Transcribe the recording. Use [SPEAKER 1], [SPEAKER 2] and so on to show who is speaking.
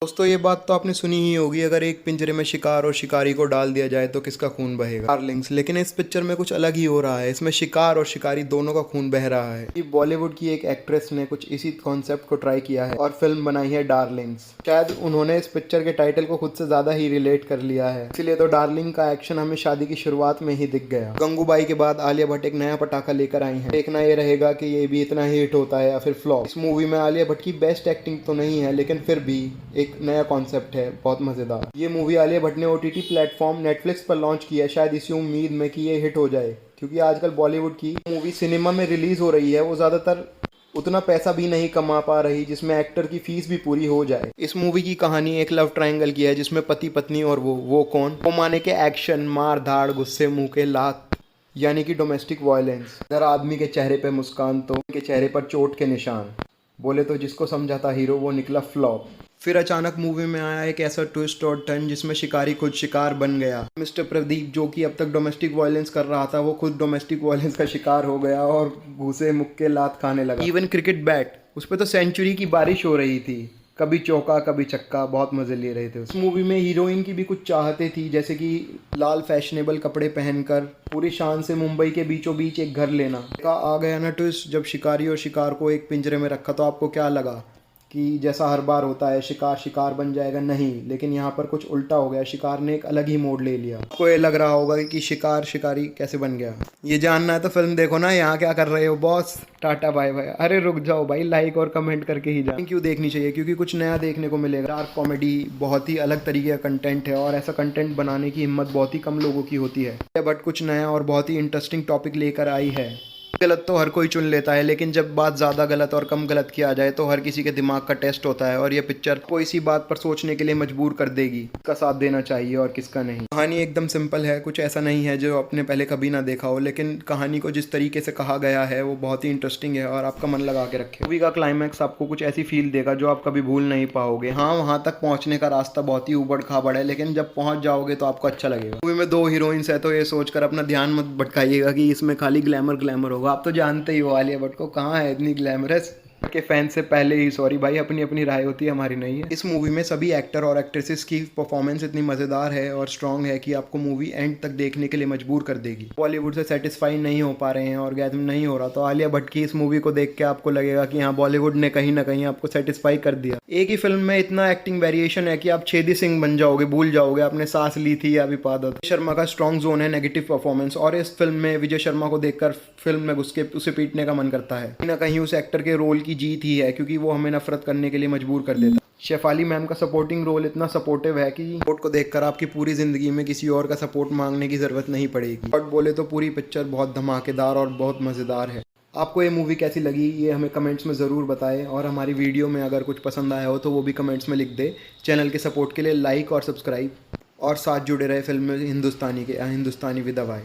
[SPEAKER 1] दोस्तों ये बात तो आपने सुनी ही होगी, अगर एक पिंजरे में शिकार और शिकारी को डाल दिया जाए तो किसका खून बहेगा। डार्लिंग्स। लेकिन इस पिक्चर में कुछ अलग ही हो रहा है। इसमें शिकार और शिकारी दोनों का खून बह रहा है। बॉलीवुड की एक एक्ट्रेस ने कुछ इसी कॉन्सेप्ट को ट्राई किया है और फिल्म बनाई है डार्लिंग्स। शायद उन्होंने इस पिक्चर के टाइटल को खुद से ज्यादा ही रिलेट कर लिया है, इसलिए तो डार्लिंग का एक्शन हमें शादी की शुरुआत में ही दिख गया। गंगूबाई के बाद आलिया भट्ट एक नया पटाखा लेकर आई है। देखना ये रहेगा कि ये भी इतना ही हिट होता है या फिर फ्लॉप। इस मूवी में आलिया भट्ट की बेस्ट एक्टिंग तो नहीं है, लेकिन फिर भी एक नया कॉन्सेप्ट है, बहुत मजेदार। ये मूवी आलिया भट्ट ने OTT प्लेटफॉर्म नेटफ्लिक्स पर लॉन्च किया है, शायद इसी उम्मीद में कि ये हिट हो जाए, क्योंकि आजकल बॉलीवुड की मूवी सिनेमा में रिलीज हो रही है वो ज्यादातर उतना पैसा भी नहीं कमा पा रही जिसमें एक्टर की फीस भी पूरी हो जाए। इस मूवी की कहानी एक लव ट्रायंगल की है, जिसमें पति पत्नी और वो कौन, वो माने के एक्शन, मार धाड़, गुस्से, मुंह के लात, यानी कि डोमेस्टिक वायलेंस। हर आदमी के चेहरे पे मुस्कान तो उनके चेहरे पर चोट के निशान। बोले तो जिसको समझा था हीरो वो निकला फ्लॉप। फिर अचानक मूवी में आया एक ऐसा ट्विस्ट और टर्न जिसमें शिकारी खुद शिकार बन गया। मिस्टर प्रदीप, जो कि अब तक डोमेस्टिक वायलेंस कर रहा था, वो खुद डोमेस्टिक वायलेंस का शिकार हो गया और घूसे मुक्के लात खाने लगा। इवन क्रिकेट बैट, उस पर तो सेंचुरी की बारिश हो रही थी, कभी चौका कभी छक्का, बहुत मजे ले रहे थे। उस मूवी में हीरोइन की भी कुछ चाहते थी, जैसे कि लाल फैशनेबल कपड़े पहनकर पूरी शान से मुंबई के बीचों बीच एक घर लेना। आ गया ना ट्विस्ट, जब शिकारी और शिकार को एक पिंजरे में रखा तो आपको क्या लगा कि जैसा हर बार होता है शिकार शिकार बन जाएगा? नहीं, लेकिन यहाँ पर कुछ उल्टा हो गया। शिकार ने एक अलग ही मोड़ ले लिया। आपको ये लग रहा होगा कि शिकार शिकारी कैसे बन गया। ये जानना है तो फिल्म देखो ना। यहाँ क्या कर रहे हो बॉस? Tata bye bye. अरे रुक जाओ भाई, लाइक और कमेंट करके ही जाओ। क्यों देखनी चाहिए? क्योंकि कुछ नया देखने को मिलेगा। डार्क कॉमेडी, बहुत ही अलग तरीके का कंटेंट है और ऐसा कंटेंट बनाने की हिम्मत बहुत ही कम लोगों की होती है। बट कुछ नया और बहुत ही इंटरेस्टिंग टॉपिक लेकर आई है। गलत तो हर कोई चुन लेता है, लेकिन जब बात ज़्यादा गलत और कम गलत की आ जाए तो हर किसी के दिमाग का टेस्ट होता है और ये पिक्चर कोई सी बात पर सोचने के लिए मजबूर कर देगी, किसका साथ देना चाहिए और किसका नहीं। कहानी एकदम सिंपल है, कुछ ऐसा नहीं है जो आपने पहले कभी ना देखा हो, लेकिन कहानी को जिस तरीके से कहा गया है वो बहुत ही इंटरेस्टिंग है और आपका मन लगा के रखे। मूवी का क्लाइमैक्स आपको कुछ ऐसी फील देगा जो आप कभी भूल नहीं पाओगे। हाँ, वहाँ तक पहुँचने का रास्ता बहुत ही उबड़ खाबड़ है, लेकिन जब पहुँच जाओगे तो आपको अच्छा लगेगा। मूवी में 2 हीरोइंस है, तो ये सोचकर अपना ध्यान मत भटकाइएगा कि इसमें खाली ग्लैमर ग्लैमर होगा। आप तो जानते ही हो आलिया भट्ट को, कहाँ है इतनी ग्लैमरस के फैन से पहले ही सॉरी भाई, अपनी अपनी राय होती है, हमारी नहीं है। इस मूवी में सभी एक्टर और एक्ट्रेसेस की परफॉर्मेंस इतनी मजेदार है और स्ट्रांग है कि आपको मूवी एंड तक देखने के लिए मजबूर कर देगी। बॉलीवुड से सेटिस्फाई नहीं हो पा रहे हैं और गैदम नहीं हो रहा, तो आलिया भट्ट की इस मूवी को देख के आपको लगेगा कि हाँ, बॉलीवुड ने कहीं ना कहीं आपको सेटिस्फाई कर दिया। एक ही फिल्म में इतना एक्टिंग वेरिएशन है कि आप छेदी सिंह बन जाओगे, भूल जाओगे आपने सांस ली थी या विपादत। शर्मा का स्ट्रॉन्ग जोन है नेगेटिव परफॉर्मेंस, और इस फिल्म में विजय शर्मा को देखकर फिल्म में घुस के उसे पीटने का मन करता है। कहीं ना कहीं उस एक्टर के रोल की जीत ही है, क्योंकि वो हमें नफरत करने के लिए मजबूर कर देता है। शेफाली मैम का सपोर्टिंग रोल इतना सपोर्टिव है कि सपोर्ट को देखकर आपकी पूरी जिंदगी में किसी और का सपोर्ट मांगने की जरूरत नहीं पड़ेगी। बट बोले तो पूरी पिक्चर बहुत धमाकेदार और बहुत मजेदार है। आपको ये मूवी कैसी लगी ये हमें कमेंट्स में ज़रूर बताएं, और हमारी वीडियो में अगर कुछ पसंद आया हो तो वो भी कमेंट्स में लिख दे। चैनल के सपोर्ट के लिए लाइक और सब्सक्राइब, और साथ जुड़े रहे फिल्म में हिंदुस्तानी विद अ वाई।